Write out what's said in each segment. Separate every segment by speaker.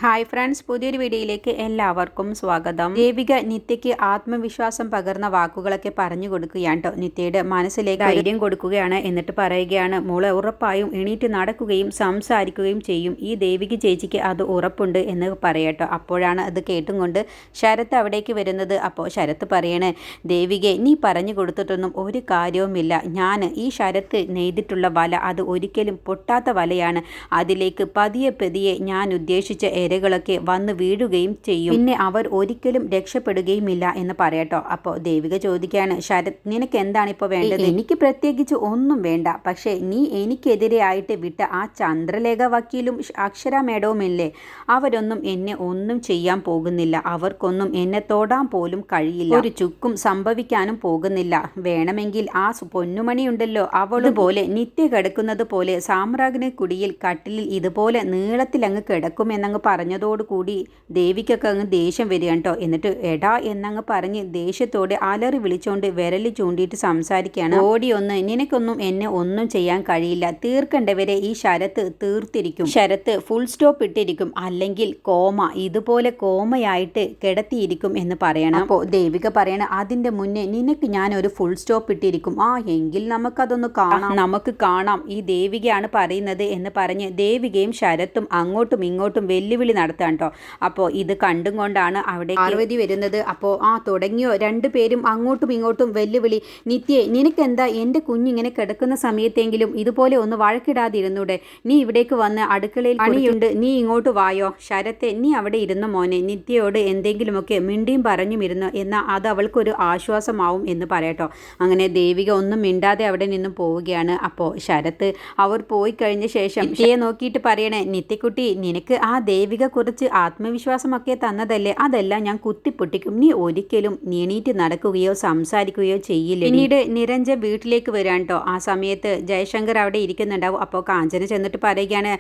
Speaker 1: Hi friends, പുതിയൊരു വീഡിയോയിലേക്ക് എല്ലാവർക്കും സ്വാഗതം. ദേവിക നിത്യയ്ക്ക് ആത്മവിശ്വാസം പകർന്ന വാക്കുകളൊക്കെ പറഞ്ഞു കൊടുക്കുകയാണ് കേട്ടോ. നിത്യയുടെ മനസ്സിലേക്ക് ധൈര്യം കൊടുക്കുകയാണ്. എന്നിട്ട് പറയുകയാണ്, മോളെ ഉറപ്പായും എണീറ്റ് നടക്കുകയും സംസാരിക്കുകയും ചെയ്യും. ഈ ദേവിക ചേച്ചിക്ക് അത് ഉറപ്പുണ്ട് എന്ന് പറയട്ടോ. അപ്പോഴാണ് അത് കേട്ടും കൊണ്ട് ശരത്ത് അവിടേക്ക് വരുന്നത്. അപ്പോൾ ശരത്ത് പറയണേ, ദേവികയെ നീ പറഞ്ഞു കൊടുത്തിട്ടൊന്നും ഒരു കാര്യവുമില്ല. ഞാൻ ഈ ശരത്ത് നെയ്തിട്ടുള്ള വല അത് ഒരിക്കലും പൊട്ടാത്ത വലയാണ്. അതിലേക്ക് പതിയെ പതിയെ ഞാൻ ഉദ്ദേശിച്ച ഇരകളൊക്കെ വന്ന് വീഴുകയും ചെയ്യും. പിന്നെ അവർ ഒരിക്കലും രക്ഷപ്പെടുകയുമില്ല എന്ന് പറയട്ടോ. അപ്പോൾ ദേവിക ചോദിക്കുകയാണ്, ശരത് നിനക്ക് എന്താണ് ഇപ്പോൾ വേണ്ടത്? എനിക്ക് പ്രത്യേകിച്ച് ഒന്നും വേണ്ട. പക്ഷേ നീ എനിക്കെതിരെയായിട്ട് വിട്ട ആ ചന്ദ്രലേഖ വക്കീലും അക്ഷര മേഡവുമില്ലേ, അവരൊന്നും എന്നെ ഒന്നും ചെയ്യാൻ പോകുന്നില്ല. അവർക്കൊന്നും എന്നെ തൊടാൻ പോലും കഴിയില്ല. ഒരു ചുക്കും സംഭവിക്കാനും പോകുന്നില്ല. വേണമെങ്കിൽ ആ പൊന്നുമണിയുണ്ടല്ലോ, അവളുപോലെ നിത്യ കിടക്കുന്നത് പോലെ സാമ്രാജ്ഞി കുടിയിൽ കട്ടിലിൽ ഇതുപോലെ നീളത്തിലങ്ങ് കിടക്കുമെന്നങ്ങ് പറഞ്ഞതോടുകൂടി ദേവിക്കൊക്കെ അങ്ങ് ദേഷ്യം വരികയാണ് കേട്ടോ. എന്നിട്ട് എടാ എന്നങ്ങ് പറഞ്ഞ് ദേഷ്യത്തോടെ അലറി വിളിച്ചോണ്ട് വിരൽ ചൂണ്ടിയിട്ട് സംസാരിക്കുകയാണ്. ഓടിയൊന്ന് നിനക്കൊന്നും എന്നെ ഒന്നും ചെയ്യാൻ കഴിയില്ല. തീർക്കേണ്ടവരെ ഈ ശരത്ത് തീർത്തിരിക്കും. ശരത്ത് ഫുൾ സ്റ്റോപ്പ് ഇട്ടിരിക്കും, അല്ലെങ്കിൽ കോമ, ഇതുപോലെ കോമയായിട്ട് കിടത്തിയിരിക്കും എന്ന് പറയണം. അപ്പോൾ ദേവിക പറയണ, അതിൻ്റെ മുന്നേ നിനക്ക് ഞാൻ ഒരു ഫുൾ സ്റ്റോപ്പ് ഇട്ടിരിക്കും. എങ്കിൽ നമുക്കതൊന്ന് കാണാം, നമുക്ക് കാണാം, ഈ ദേവികയാണ് പറയുന്നത് എന്ന് പറഞ്ഞ് ദേവികയും ശരത്തും അങ്ങോട്ടും ഇങ്ങോട്ടും വെല്ലുവിളി നടത്താൻ കേട്ടോ. അപ്പോൾ ഇത് കണ്ടും കൊണ്ടാണ് അവിടെ പാർവതി വരുന്നത്. അപ്പോൾ തുടങ്ങിയോ രണ്ടുപേരും അങ്ങോട്ടും ഇങ്ങോട്ടും വെല്ലുവിളി. നിത്യേ, നിനക്കെന്താ എൻ്റെ കുഞ്ഞിങ്ങനെ കിടക്കുന്ന സമയത്തെങ്കിലും ഇതുപോലെ ഒന്ന് വഴക്കിടാതിരുന്നൂടെ? നീ ഇവിടേക്ക് വന്ന് അടുക്കളയിൽ പണിയുണ്ട്, നീ ഇങ്ങോട്ട് വായോ. ശരത്തെ, നീ അവിടെ ഇരുന്ന മോനെ, നിത്യയോട് എന്തെങ്കിലുമൊക്കെ മിണ്ടിയും പറഞ്ഞും ഇരുന്നു, എന്നാൽ അത് അവൾക്കൊരു ആശ്വാസമാവും എന്ന് പറയട്ടോ. അങ്ങനെ ദേവിക ഒന്നും മിണ്ടാതെ അവിടെ നിന്നും പോവുകയാണ്. അപ്പോൾ ശരത്ത് അവർ പോയി കഴിഞ്ഞ ശേഷം നിത്യയെ നോക്കിയിട്ട് പറയണേ, നിത്യക്കുട്ടി, നിനക്ക് ആ ദേവിക കുറച്ച് ആത്മവിശ്വാസമൊക്കെ തന്നതല്ലേ, അതെല്ലാം ഞാൻ കുത്തിപ്പൊട്ടിക്കും. നീ ഒരിക്കലും എണീറ്റ് നടക്കുകയോ സംസാരിക്കുകയോ ചെയ്യില്ല. പിന്നീട് നിരഞ്ജൻ വീട്ടിലേക്ക് വരാൻ കേട്ടോ. ആ സമയത്ത് ജയശങ്കർ അവിടെ ഇരിക്കുന്നുണ്ടാവും. അപ്പോൾ കാഞ്ചന ചെന്നിട്ട് പറയുകയാണ്,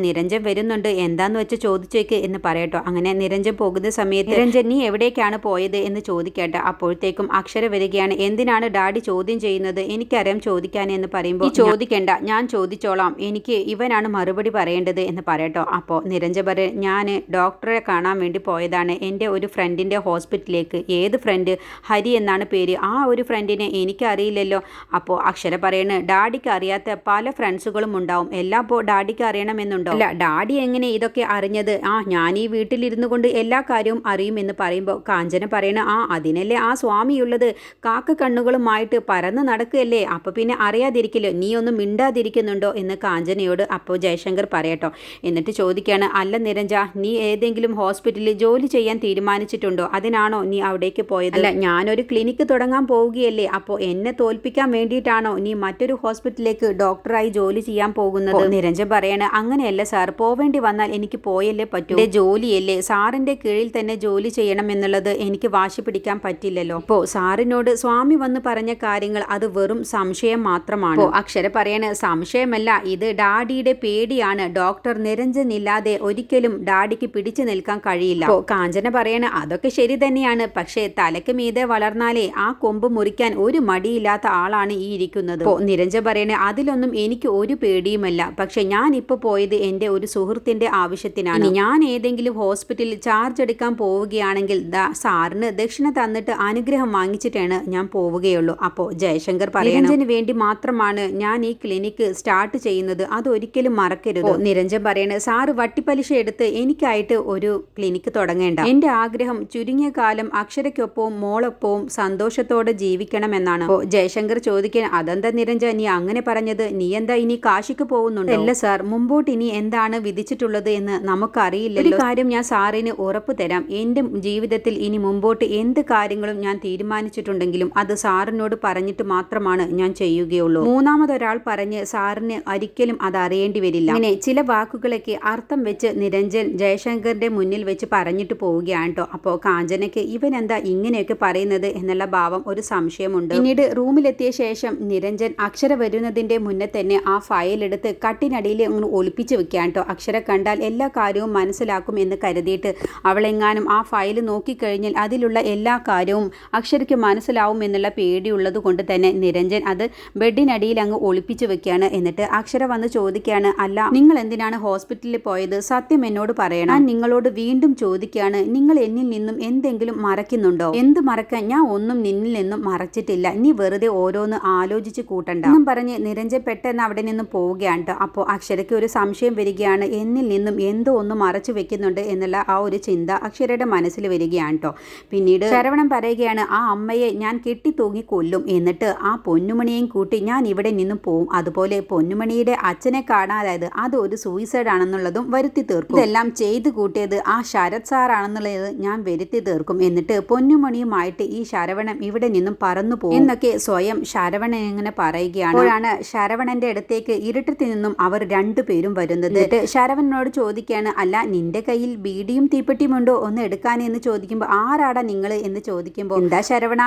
Speaker 1: നിരഞ്ജൻ വരുന്നുണ്ട്, എന്താന്ന് വെച്ച് ചോദിച്ചേക്ക് എന്ന് പറയട്ടോ. അങ്ങനെ നിരഞ്ജൻ പോകുന്ന സമയത്ത്, നിരഞ്ജൻ നീ എവിടേക്കാണ് പോയത് എന്ന് ചോദിക്കട്ടെ. അപ്പോഴത്തേക്കും അക്ഷര വരികയാണ്, എന്തിനാണ് ഡാഡി ചോദ്യം ചെയ്യുന്നത്? എനിക്കറിയാം ചോദിക്കാൻ എന്ന് പറയുമ്പോൾ, ചോദിക്കണ്ട, ഞാൻ ചോദിച്ചോളാം, എനിക്ക് ഇവനാണ് മറുപടി പറയേണ്ടത് എന്ന് പറയട്ടോ. അപ്പോൾ നിരഞ്ജൻ പറയും, ഞാൻ ഡോക്ടറെ കാണാൻ വേണ്ടി പോയതാണ്, എൻ്റെ ഒരു ഫ്രണ്ടിൻ്റെ ഹോസ്പിറ്റലിലേക്ക്. ഏത് ഫ്രണ്ട്? ഹരി എന്നാണ് പേര്. ആ ഒരു ഫ്രണ്ടിനെ എനിക്കറിയില്ലല്ലോ. അപ്പോൾ അക്ഷര പറയണ്, ഡാഡിക്ക് അറിയാത്ത പല ഫ്രണ്ട്സുകളും ഉണ്ടാവും, എല്ലാം ഇപ്പോൾ ഡാഡിക്ക് അറിയണമെന്നുണ്ടോ? അല്ല, ഡാഡി എങ്ങനെ ഇതൊക്കെ അറിഞ്ഞത്? ഞാൻ ഈ വീട്ടിലിരുന്നു കൊണ്ട് എല്ലാ കാര്യവും അറിയുമെന്ന് പറയുമ്പോൾ കാഞ്ചന പറയണ, അതിനല്ലേ ആ സ്വാമിയുള്ളത്, കാക്ക കണ്ണുകളുമായിട്ട് പരന്ന് നടക്കുകയല്ലേ, അപ്പോൾ പിന്നെ അറിയാതിരിക്കില്ലോ, നീ ഒന്നും മിണ്ടാതിരിക്കുന്നുണ്ടോ എന്ന് കാഞ്ചനയോട് അപ്പോൾ ജയശങ്കർ പറയട്ടോ. എന്നിട്ട് ചോദിക്കുകയാണ്, അല്ല നിരഞ്ജ, നീ ഏതെങ്കിലും ഹോസ്പിറ്റലിൽ ജോലി ചെയ്യാൻ തീരുമാനിച്ചിട്ടുണ്ടോ? അതിനാണോ നീ അവിടേക്ക് പോയത്? അല്ല, ഞാനൊരു ക്ലിനിക്ക് തുടങ്ങാൻ പോവുകയല്ലേ, അപ്പോൾ എന്നെ തോൽപ്പിക്കാൻ വേണ്ടിയിട്ടാണോ നീ മറ്റൊരു ഹോസ്പിറ്റലിലേക്ക് ഡോക്ടറായി ജോലി ചെയ്യാൻ പോകുന്നത്? നിരഞ്ജൻ പറയണ, അങ്ങനെയല്ല സാർ, പോവേണ്ടി വന്നാൽ എനിക്ക് പോയല്ലേ പറ്റൂ, എൻ്റെ ജോലിയല്ലേ, സാറിൻ്റെ കീഴിൽ തന്നെ ജോലി ചെയ്യണം എന്നുള്ളത് എനിക്ക് വാശി പിടിക്കാൻ പറ്റില്ലല്ലോ. ഇപ്പോൾ സാറിനോട് സ്വാമി വന്ന് പറഞ്ഞ കാര്യങ്ങൾ അത് വെറും സംശയം മാത്രമാണ്. അക്ഷര പറയണ, സംശയമല്ല, ഇത് ഡാഡിയുടെ പേടിയാണ്. ഡോക്ടർ നിരഞ്ജൻ ഇല്ലാതെ ഒരിക്കലും ഡാഡിക്ക് പിടിച്ചു നിൽക്കാൻ കഴിയില്ല. കാഞ്ചന പറയണ, അതൊക്കെ ശരി തന്നെയാണ്, പക്ഷേ തലക്ക് മീതെ വളർന്നാലേ ആ കൊമ്പ് മുറിക്കാൻ ഒരു മടിയില്ലാത്ത ആളാണ് ഈ ഇരിക്കുന്നത്. നിരഞ്ജൻ പറയണ, അതിലൊന്നും എനിക്ക് ഒരു പേടിയുമല്ല, പക്ഷെ ഞാൻ ഇപ്പോൾ പോയത് എൻ്റെ ഒരു സുഹൃത്തിന്റെ ആവശ്യത്തിനാണ്. ഞാൻ ഏതെങ്കിലും ഹോസ്പിറ്റലിൽ ചാർജ് എടുക്കാൻ പോവുകയാണെങ്കിൽ സാറിന് ദക്ഷിണ തന്നിട്ട് അനുഗ്രഹം വാങ്ങിച്ചിട്ടാണ് ഞാൻ പോവുകയുള്ളൂ. അപ്പോൾ ജയശങ്കർ നിരഞ്ജന് വേണ്ടി മാത്രമാണ് ഞാൻ ഈ ക്ലിനിക്ക് സ്റ്റാർട്ട് ചെയ്യുന്നത്, അതൊരിക്കലും മറക്കരുത്. നിരഞ്ജൻ പറയണ, സാറ് വട്ടിപ്പലിശ എടുത്ത് എനിക്കായിട്ട് ഒരു ക്ലിനിക്ക് തുടങ്ങേണ്ട. എൻ്റെ ആഗ്രഹം ചുരുങ്ങിയ കാലം അക്ഷരയ്ക്കൊപ്പവും മോളൊപ്പവും സന്തോഷത്തോടെ ജീവിക്കണമെന്നാണ്. ജയശങ്കർ ചോദിക്കാൻ, അതെന്താ നിരഞ്ജൻ നീ അങ്ങനെ പറഞ്ഞത്? നീ എന്താ ഇനി കാശിക്ക് പോകുന്നുണ്ടോ? അല്ല സാർ, മുമ്പോട്ട് ഇനി എന്താണ് വിധിച്ചിട്ടുള്ളത് എന്ന് നമുക്കറിയില്ലല്ലോ. ഒരു കാര്യം ഞാൻ സാറിന് ഉറപ്പ് തരാം, എൻ്റെ ജീവിതത്തിൽ ഇനി മുമ്പോട്ട് എന്ത് കാര്യങ്ങളും ഞാൻ തീരുമാനിച്ചിട്ടുണ്ടെങ്കിലും അത് സാറിനോട് പറഞ്ഞിട്ട് മാത്രമാണ് ഞാൻ ചെയ്യുകയുള്ളൂ. മൂന്നാമതൊരാൾ പറഞ്ഞ് സാറിന് ഒരിക്കലും അത് അറിയേണ്ടി വരില്ല. അങ്ങനെ ചില വാക്കുകളൊക്കെ അർത്ഥം വെച്ച് നിരഞ്ജൻ ജയശങ്കറിന്റെ മുന്നിൽ വെച്ച് പറഞ്ഞിട്ട് പോവുകയാണ് കേട്ടോ. അപ്പോൾ കാഞ്ചനയ്ക്ക് ഇവൻ എന്താ ഇങ്ങനെയൊക്കെ പറയുന്നത് എന്നുള്ള ഭാവം ഒരു സംശയമുണ്ട്. പിന്നീട് റൂമിലെത്തിയ ശേഷം നിരഞ്ജൻ അക്ഷര വരുന്നതിന്റെ മുന്നേ തന്നെ ആ ഫയൽ എടുത്ത് കട്ടിനടിയിൽ ഒന്ന് ഒളിപ്പിച്ച് വെക്കാൻ കേട്ടോ. അക്ഷര കണ്ടാൽ എല്ലാ കാര്യവും മനസ്സിലാക്കും എന്ന് കരുതിയിട്ട് അവളെങ്ങാനും ആ ഫയൽ നോക്കിക്കഴിഞ്ഞാൽ അതിലുള്ള എല്ലാ കാര്യവും അക്ഷരയ്ക്ക് മനസ്സിലാവും എന്നുള്ള പേടിയുള്ളത് കൊണ്ട് തന്നെ നിരഞ്ജൻ അത് ബെഡിനടിയിൽ അങ്ങ് ഒളിപ്പിച്ച് വെക്കുകയാണ്. എന്നിട്ട് അക്ഷര വന്ന് ചോദിക്കുകയാണ്, അല്ല നിങ്ങൾ എന്തിനാണ് ഹോസ്പിറ്റലിൽ പോയത്? സത്യം എന്നോട് പറയണം. ഞാൻ നിങ്ങളോട് വീണ്ടും ചോദിക്കുകയാണ്, നിങ്ങൾ എന്നിൽ നിന്നും എന്തെങ്കിലും മറയ്ക്കുന്നുണ്ടോ? എന്ത് മറക്കാൻ? ഞാൻ ഒന്നും നിന്നിൽ നിന്നും മറച്ചിട്ടില്ല. നീ വെറുതെ ഓരോന്ന് ആലോചിച്ച് കൂട്ടണ്ട എന്നും പറഞ്ഞ് നിരഞ്ജൻ പെട്ടെന്ന് അവിടെ നിന്നും പോവുകയാണ്. അപ്പോൾ അക്ഷരയ്ക്ക് ഒരു സംശയം വരികയാണ്, എന്നിൽ നിന്നും എന്തോ ഒന്ന് മറച്ചു വെക്കുന്നുണ്ട് എന്നുള്ള ആ ഒരു ചിന്ത അക്ഷരയുടെ മനസ്സിൽ വരികയാണ് കേട്ടോ. പിന്നീട് ശരവണൻ പറയുകയാണ്, ആ അമ്മയെ ഞാൻ കെട്ടിത്തൂങ്ങി കൊല്ലും, എന്നിട്ട് ആ പൊന്നുമണിയെയും കൂട്ടി ഞാൻ ഇവിടെ നിന്നും പോവും. അതുപോലെ പൊന്നുമണിയുടെ അച്ഛനെ കാണാതായത് അത് ഒരു സൂയിസൈഡ് ആണെന്നുള്ളതും വരുത്തി തീർക്കും. ഇതെല്ലാം ചെയ്തു കൂട്ടിയത് ആ ശരത് സാറാണെന്നുള്ളത് ഞാൻ വരുത്തി തീർക്കും. എന്നിട്ട് പൊന്നുമണിയുമായിട്ട് ഈ ശരവണൻ ഇവിടെ നിന്നും പറന്നു പോകും എന്നൊക്കെ സ്വയം ശരവണൻ ഇങ്ങനെ പറയുകയാണ്. അപ്പോഴാണ് ശരവണന്റെ അടുത്തേക്ക് ഇരുട്ടത്തിൽ നിന്നും അവർ രണ്ടുപേരും വരുന്നത്. എന്നിട്ട് ശരവണനോട് ചോദിക്കുകയാണ്, അല്ല നിന്റെ കയ്യിൽ ബീഡിയും തീപ്പെട്ടിയും ഉണ്ടോ ഒന്ന് എടുക്കാൻ എന്ന് ചോദിക്കുമ്പോൾ, ആരാടാ നിങ്ങൾ എന്ന് ചോദിക്കുമ്പോൾ, എന്താ ശരവണ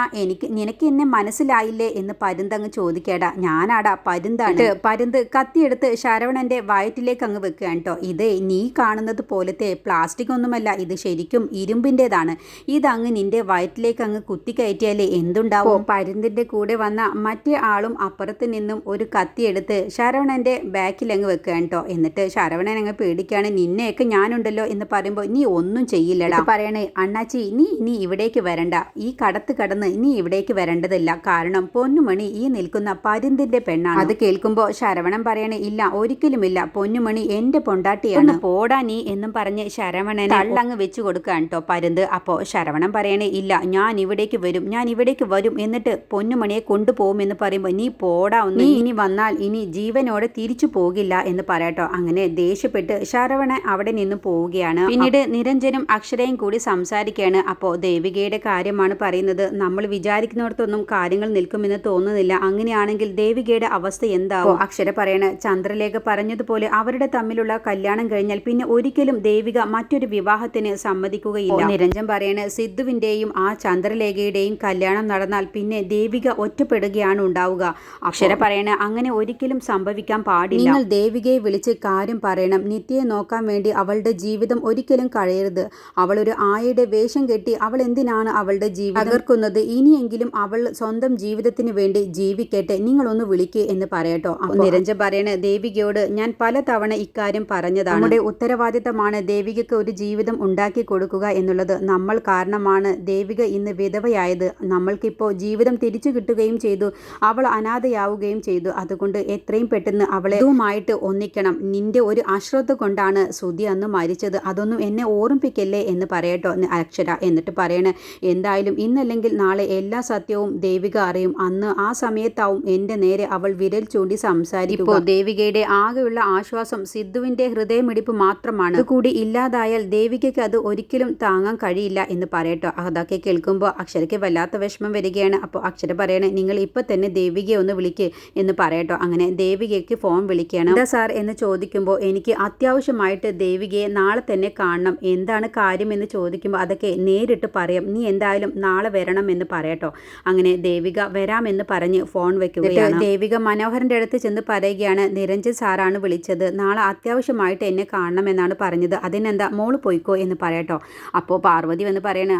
Speaker 1: നിനക്ക് എന്നെ മനസ്സിലായില്ലേ എന്ന് പരുന്ത് അങ്ങ് ചോദിക്കേടാ, ഞാനാടാ പരുന്താണ്. പരുന്ത് കത്തിയെടുത്ത് ശരവണന്റെ വയറ്റിലേക്ക് അങ്ങ് വെക്കുകയാണ് കേട്ടോ. ഇത് നീ കാണുന്നത് പോലത്തെ പ്ലാസ്റ്റിക് ഒന്നുമല്ല, ഇത് ശരിക്കും ഇരുമ്പിൻ്റെതാണ്. ഇതങ്ങ് നിന്റെ വയറ്റിലേക്ക് അങ്ങ് കുത്തിക്കയറ്റിയാലേ എന്തുണ്ടാവും? പരുന്തിന്റെ കൂടെ വന്ന മറ്റേ ആളും അപ്പുറത്ത് നിന്നും ഒരു കത്തിയെടുത്ത് ശരവണന്റെ ബാക്കിൽ അങ്ങ് വെക്കുകയാണ് കേട്ടോ. എന്നിട്ട് ശരവണൻ അങ്ങ് പേടിക്കുകയാണ്, നിന്നെയൊക്കെ ഞാനുണ്ടല്ലോ എന്ന് പറയുമ്പോൾ, നീ ഒന്നും ചെയ്യില്ലടാ. പറയണേ, അണ്ണാച്ചി നീ ഇവിടേക്ക് വരണ്ട, ഈ കടത്ത് കടന്ന് നീ ഇവിടേക്ക് വരേണ്ടതില്ല, കാരണം പൊന്നുമണി ഈ നിൽക്കുന്ന പരുന്തിന്റെ പെണ്ണാണ്. അത് കേൾക്കുമ്പോൾ ശരവണൻ പറയണേ, ഇല്ല ഒരിക്കലുമില്ല, പൊന്നുമണി എന്റെ പൊണ്ടാട്ടിയാണ്, പോടാ നീ എന്നും പറഞ്ഞ് ശരവണനെ തള്ളങ്ങ് വെച്ചു കൊടുക്കുകയാണ് കേട്ടോ പരുന്ത്. അപ്പോൾ ശരവണൻ പറയണേ, ഇല്ല ഞാൻ ഇവിടേക്ക് വരും എന്നിട്ട് പൊന്നുമണിയെ കൊണ്ടുപോകും എന്ന് പറയുമ്പോൾ, നീ പോടാ, നീ ഇനി വന്നാൽ ഇനി ജീവനോടെ തിരിച്ചു പോകില്ല എന്ന് പറയട്ടോ. അങ്ങനെ ദേഷ്യപ്പെട്ട് ശരവണൻ അവിടെ നിന്ന് പോവുകയാണ്. പിന്നീട് നിരഞ്ജനും അക്ഷരയും കൂടി സംസാരിക്കുകയാണ്. അപ്പോൾ ദേവികയുടെ കാര്യമാണ് പറയുന്നത്. നമ്മൾ വിചാരിക്കുന്നിടത്തൊന്നും കാര്യങ്ങൾ നിൽക്കുമെന്ന് തോന്നുന്നില്ല, അങ്ങനെയാണെങ്കിൽ ദേവികയുടെ അവസ്ഥ എന്താവും? അക്ഷര പറയണ, ചന്ദ്രലേഖ പറഞ്ഞതുപോലെ അവരുടെ തമ്മിലുള്ള കല്യാണം കഴിഞ്ഞാൽ പിന്നെ ഒരിക്കലും ദേവിക മറ്റൊരു വിവാഹത്തിന് സമ്മതിക്കുകയില്ല. നിരഞ്ജൻ പറയണ, സിദ്ധുവിന്റെയും ആ ചന്ദ്രലേഖയുടെയും കല്യാണം നടന്നാൽ പിന്നെ ദേവിക ഒറ്റപ്പെടുകയാണ് ഉണ്ടാവുക. അക്ഷര പറയണ, അങ്ങനെ ഒരിക്കലും സംഭവിക്കാൻ പാടില്ല. നിങ്ങൾ ദേവികയെ വിളിച്ച് കാര്യം പറയണം. നിത്യയെ നോക്കാൻ വേണ്ടി അവളുടെ ജീവിതം ഒരിക്കലും കഴിയരുത്. അവളൊരു ആയയുടെ വേഷം കെട്ടി അവൾ എന്തിനാണ് അവളുടെ ജീവിതം തകർക്കുന്നത്? ഇനിയെങ്കിലും അവൾ സ്വന്തം ജീവിതത്തിന് വേണ്ടി ജീവിക്കട്ടെ, നിങ്ങളൊന്ന് വിളിക്ക് എന്ന് പറയട്ടോ. നിരഞ്ജൻ പറയണ, ദേവികയോട് ഞാൻ പലതവണ ഇക്കാര്യം പറഞ്ഞതാണ്. നമ്മുടെ ഉത്തരവാദിത്തമാണ് ദേവികയ്ക്ക് ഒരു ജീവിതം ഉണ്ടാക്കി കൊടുക്കുക എന്നുള്ളത്. നമ്മൾ കാരണമാണ് ദേവിക ഇന്ന് വിധവയായത്. നമ്മൾക്കിപ്പോൾ ജീവിതം തിരിച്ചു കിട്ടുകയും ചെയ്തു, അവൾ അനാഥയാവുകയും ചെയ്തു. അതുകൊണ്ട് എത്രയും പെട്ടെന്ന് അവളെ ഇതുമായിട്ട് ഒന്നിക്കണം. നിന്റെ ഒരു അശ്രദ്ധ കൊണ്ടാണ് സുധി അന്ന് മരിച്ചത്, അതൊന്നും എന്നെ ഓർമ്മിപ്പിക്കല്ലേ എന്ന് പറയട്ടോ അക്ഷര. എന്നിട്ട് പറയണേ, എന്തായാലും ഇന്നല്ലെങ്കിൽ നാളെ എല്ലാ സത്യവും ദേവിക അറിയും. അന്ന് ആ സമയത്താവും എന്റെ നേരെ അവൾ വിരൽ ചൂണ്ടി സംസാരിക്കും. ഇപ്പോൾ ദേവികയുടെ ആകെയുള്ള ആശ്വാസം സിദ്ധുവിന്റെ ഹൃദയമിടിപ്പ് മാത്രമാണ്. അതുകൂടി ഇല്ലാതായാൽ ദേവികയ്ക്ക് അത് ഒരിക്കലും താങ്ങാൻ കഴിയില്ല എന്ന് പറയട്ടോ. അതൊക്കെ കേൾക്കുമ്പോൾ അക്ഷരയ്ക്ക് വല്ലാത്ത വിഷമം വരികയാണ്. അപ്പോൾ അക്ഷര പറയണേ, നിങ്ങൾ ഇപ്പൊ തന്നെ ദേവികയെ ഒന്ന് വിളിക്ക് എന്ന് പറയട്ടോ. അങ്ങനെ ദേവികയ്ക്ക് ഫോൺ വിളിക്കണം. എന്താ സാർ എന്ന് ചോദിക്കുമ്പോൾ, എനിക്ക് അത്യാവശ്യമായിട്ട് ദേവികയെ നാളെ തന്നെ കാണണം. എന്താണ് കാര്യം എന്ന് ചോദിക്കുമ്പോൾ, അതൊക്കെ നേരിട്ട് പറയാം, നീ എന്തായാലും നാളെ വരണം എന്ന് പറയട്ടോ. അങ്ങനെ ദേവിക വരാമെന്ന് പറഞ്ഞ് ഫോൺ വെക്കുകയാണ്. ദേവിക മനോഹരന്റെ അടുത്ത് ചെന്ന് പറയുകയാണ്, നിരഞ്ജൻ സാറാണ് വിളിച്ചത്, നാളെ അത്യാവശ്യമായിട്ട് എന്നെ കാണണമെന്നാണ് പറഞ്ഞത്, അതിനെന്താ മോള് പോയിക്കോ എന്ന് പറയട്ടോ. അപ്പോൾ പാർവതി വന്ന് പറയണ,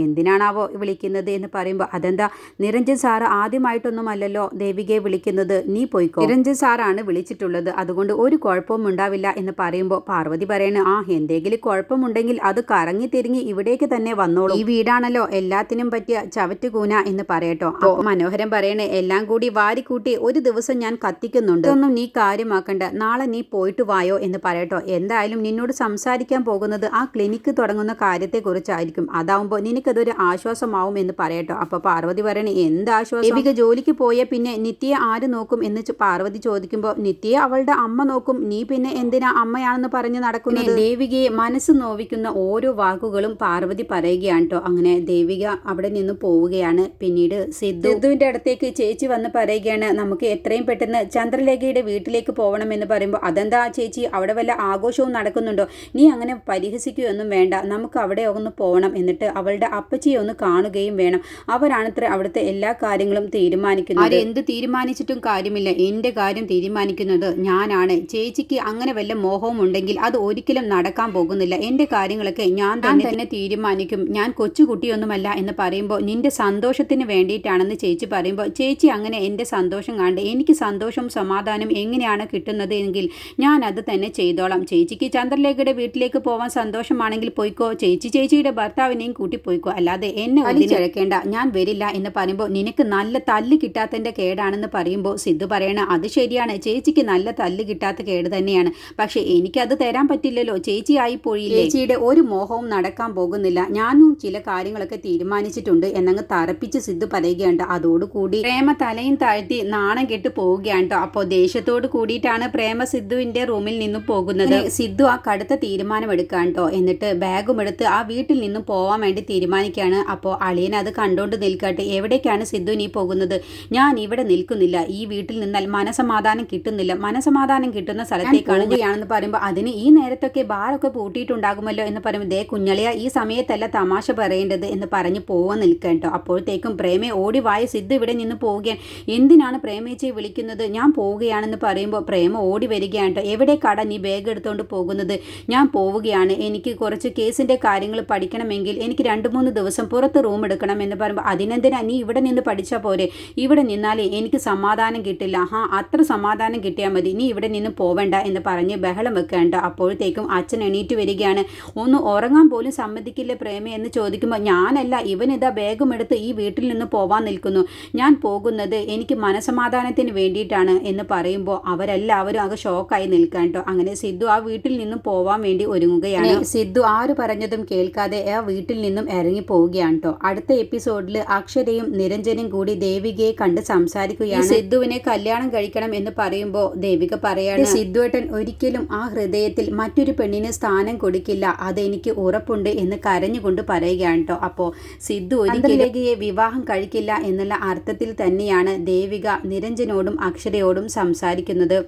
Speaker 1: എന്തിനാണാവോ വിളിക്കുന്നത് എന്ന് പറയുമ്പോൾ, അതെന്താ നിരഞ്ജൻ സാറ് ആദ്യമായിട്ടൊന്നുമല്ലല്ലോ ദേവികയെ വിളിക്കുന്നത്, നീ പോയിക്കോ, നിരഞ്ജൻ സാറാണ് വിളിച്ചിട്ടുള്ളത്, അതുകൊണ്ട് ഒരു കുഴപ്പവും ഉണ്ടാവില്ല എന്ന് പറയുമ്പോൾ പാർവതി പറയണ, എന്തെങ്കിലും കുഴപ്പമുണ്ടെങ്കിൽ അത് കറങ്ങി തിരിഞ്ഞ് ഇവിടേക്ക് തന്നെ വന്നോളൂ, ഈ വീടാണല്ലോ എല്ലാത്തിനും പറ്റിയ ചവറ്റുകൂന എന്ന് പറയട്ടോ. അപ്പോൾ മനോഹരൻ പറയണേ, എല്ലാം കൂടി വാരിക്കൂട്ടി ഒരു ദിവസം ഞാൻ കത്തിക്കുന്നുണ്ട്, ഇതൊന്നും നീ കാര്യമാക്കണ്ട, നാളെ നീ പോയിട്ട് വായോ എന്ന് പറയട്ടോ. എന്തായാലും നിന്നോട് സംസാരിക്കാൻ പോകുന്നത് ആ ക്ലിനിക്ക് തുടങ്ങുന്ന കാര്യത്തെക്കുറിച്ചായിരിക്കും, അതാവുമ്പോൾ നിനക്കതൊരു ആശ്വാസമാവും എന്ന് പറയട്ടോ. അപ്പോൾ പാർവതി പറയണേ, എന്ത് ആശ്വാസം? ദേവിക ജോലിക്ക് പോയ പിന്നെ നിത്യയെ ആര് നോക്കും എന്ന് പാർവതി ചോദിക്കുമ്പോൾ, നിത്യയെ അവളുടെ അമ്മ നോക്കും, നീ പിന്നെ എന്തിനാ അമ്മയാണെന്ന് പറഞ്ഞ് നടക്കുന്നത്? ദേവികയെ മനസ്സ് നോവിക്കുന്ന ഓരോ വാക്കുകളും പാർവതി പറയുകയാണ് കേട്ടോ. അങ്ങനെ ദേവിക അവിടെ നിന്ന് പോവുകയാണ്. പിന്നീട് സിദ്ധുവിന്റെ അടുത്തേക്ക് ചേച്ചി വന്ന് പറയുകയാണ്, നമുക്ക് എത്രയും പെട്ടെന്ന് ചന്ദ്രലേഖയുടെ വീട്ടിലേക്ക് പോകണമെന്ന് പറയുമ്പോൾ, അതെന്താ ചേച്ചി അവിടെ വല്ല ആഘോഷവും നടക്കുന്നുണ്ടോ? നീ അങ്ങനെ പരിഹസിക്കുകയൊന്നും വേണ്ട, നമുക്ക് അവിടെ ഒന്ന് പോകണം, എന്നിട്ട് അവളുടെ അപ്പച്ചിയെ ഒന്ന് കാണുകയും വേണം, അവരാണത്ര അവിടുത്തെ എല്ലാ കാര്യങ്ങളും തീരുമാനിക്കുന്നത്. ആരെന്ത് തീരുമാനിച്ചിട്ടും കാര്യമില്ല, എൻ്റെ കാര്യം തീരുമാനിക്കുന്നത് ഞാനാണ്. ചേച്ചിക്ക് അങ്ങനെ വല്ല മോഹവും ഉണ്ടെങ്കിൽ അത് ഒരിക്കലും നടക്കാൻ പോകുന്നില്ല, എൻ്റെ കാര്യങ്ങളൊക്കെ ഞാൻ തന്നെ തീരുമാനിക്കും, ഞാൻ കൊച്ചുകുട്ടിയൊന്നുമല്ല എന്ന് പറയുമ്പോൾ, നിന്റെ സന്തോഷത്തിന് വേണ്ടിയിട്ടാണെന്ന് ചേച്ചി പറയുമ്പോൾ, ചേച്ചി അങ്ങനെ എൻ്റെ സന്തോഷം കണ്ട് എനിക്ക് സന്തോഷവും സമാധാനം എങ്ങനെയാണ് കിട്ടുന്നത് എങ്കിൽ ഞാൻ അത് തന്നെ ചെയ്തോളാം, ചേച്ചിക്ക് ചന്ദ്ര ചന്ദ്രലേഖയുടെ വീട്ടിലേക്ക് പോവാൻ സന്തോഷമാണെങ്കിൽ പോയിക്കോ, ചേച്ചിയുടെ ഭർത്താവിനെയും കൂട്ടി പോയിക്കോ, അല്ലാതെ എന്നെ വലിച്ചിഴക്കേണ്ട, ഞാൻ വരില്ല എന്ന് പറയുമ്പോൾ നിനക്ക് നല്ല തല്ല് കിട്ടാത്തതിന്റെ കേടാണെന്ന് പറയുമ്പോൾ സിദ്ധു പറയണ അത് ശരിയാണ്, ചേച്ചിക്ക് നല്ല തല്ല് കിട്ടാത്ത കേട് തന്നെയാണ്, പക്ഷെ എനിക്കത് തരാൻ പറ്റില്ലല്ലോ, ചേച്ചി ആയി പോയില്ലേ, ചേച്ചിയുടെ ഒരു മോഹവും നടക്കാൻ പോകുന്നില്ല, ഞാനും ചില കാര്യങ്ങളൊക്കെ തീരുമാനിച്ചിട്ടുണ്ട് എന്നങ്ങ് തറപ്പിച്ച് സിദ്ധു പറയുകയുണ്ട്. അതോടുകൂടി പ്രേമ തലയും താഴ്ത്തി നാണം കെട്ട് പോവുകയാണ്. അപ്പോൾ ദേഷ്യത്തോട് കൂടിയിട്ടാണ് പ്രേമ സിദ്ധുവിന്റെ റൂമിൽ നിന്നും പോകുന്നത്. സിദ്ധു ആ കടുത്ത തീരുമാനം എടുക്കാൻ എന്നിട്ട് ബാഗും എടുത്ത് ആ വീട്ടിൽ നിന്നും പോവാൻ വേണ്ടി തീരുമാനിക്കുകയാണ്. അപ്പോൾ അളിയൻ അത് കണ്ടോണ്ട് നിൽക്കട്ടെ, എവിടേക്കാണ് സിദ്ധു നീ പോകുന്നത്, ഞാൻ ഇവിടെ നിൽക്കുന്നില്ല, ഈ വീട്ടിൽ നിന്നാൽ മനസമാധാനം കിട്ടുന്നില്ല, മനസമാധാനം കിട്ടുന്ന സ്ഥലത്തേക്ക് കാണുകയാണെന്ന് പറയുമ്പോൾ അതിന് ഈ നേരത്തൊക്കെ ബാറൊക്കെ പൂട്ടിയിട്ടുണ്ടാകുമല്ലോ എന്ന് പറയുമ്പോൾ ദേ കുഞ്ഞളിയ, ഈ സമയത്തല്ല തമാശ പറയേണ്ടത് എന്ന് പറഞ്ഞ് പോവാൻ നിൽക്കട്ടോ. അപ്പോഴത്തേക്കും പ്രേമയെ ഓടിവായ സിദ്ധു ഇവിടെ നിന്ന് പോവുകയാണ്. എന്തിനാണ് പ്രേമേച്ചിയെ വിളിക്കുന്നത്, ഞാൻ പോവുകയാണെന്ന് പറയുമ്പോൾ പ്രേമ ഓടി വരികയാണ്. എവിടേക്കാടാ നീ ബാഗ് എടുത്തുകൊണ്ട് പോകുന്നത്, ഞാൻ പോവുകയാണ്, എനിക്ക് കുറച്ച് കേസിൻ്റെ കാര്യങ്ങൾ പഠിക്കണമെങ്കിൽ എനിക്ക് 2-3 ദിവസം പുറത്ത് റൂം എടുക്കണം എന്ന് പറയുമ്പോൾ അതിനെന്തിനാ നീ ഇവിടെ നിന്ന് പഠിച്ചാൽ പോരെ, ഇവിടെ നിന്നാലേ എനിക്ക് സമാധാനം കിട്ടില്ല, അത്ര സമാധാനം കിട്ടിയാൽ മതി, നീ ഇവിടെ നിന്ന് പോവേണ്ട എന്ന് പറഞ്ഞ് ബഹളം വെക്കേണ്ട. അപ്പോഴത്തേക്കും അച്ഛൻ എണീറ്റ് വരികയാണ്. ഒന്ന് ഉറങ്ങാൻ പോലും സമ്മതിക്കില്ല പ്രേമ എന്ന് ചോദിക്കുമ്പോൾ ഞാനല്ല, ഇവനിതാ ബാഗും എടുത്ത് ഈ വീട്ടിൽ നിന്ന് പോവാൻ നിൽക്കുന്നു, ഞാൻ പോകുന്നത് എനിക്ക് മനസമാധാനത്തിന് വേണ്ടിയിട്ടാണ് എന്ന് പറയുമ്പോൾ അവരെല്ലാവരും ആകെ ഷോക്കായി നിൽക്കാൻ കേട്ടോ. അങ്ങനെ സിദ്ധു ആ വീട്ടിൽ നിന്നും പോവാൻ വേണ്ടി ഒരുങ്ങുകയാണ്. സിദ്ധു ആര് പറഞ്ഞതും കേൾക്കാതെ ആ വീട്ടിൽ നിന്നും ഇറങ്ങി പോവുകയാണ് കേട്ടോ. അടുത്ത എപ്പിസോഡിൽ അക്ഷരയും നിരഞ്ജനും കൂടി ദേവികയെ കണ്ട് സംസാരിക്കുകയാണ്. സിദ്ധുവിനെ കല്യാണം കഴിക്കണം എന്ന് പറയുമ്പോൾ ദേവിക പറയാണ്, സിദ്ധുവേട്ടൻ ഒരിക്കലും ആ ഹൃദയത്തിൽ മറ്റൊരു പെണ്ണിന് സ്ഥാനം കൊടുക്കില്ല, അതെനിക്ക് ഉറപ്പുണ്ട് എന്ന് കരഞ്ഞുകൊണ്ട് പറയുകയാണ് കേട്ടോ. അപ്പോൾ സിദ്ധു ഒരിക്കലും വിവാഹം കഴിക്കില്ല എന്നുള്ള അർത്ഥത്തിൽ തന്നെയാണ് ദേവിക നിരഞ്ജനോടും അക്ഷരയോടും സംസാരിക്കുന്നത്.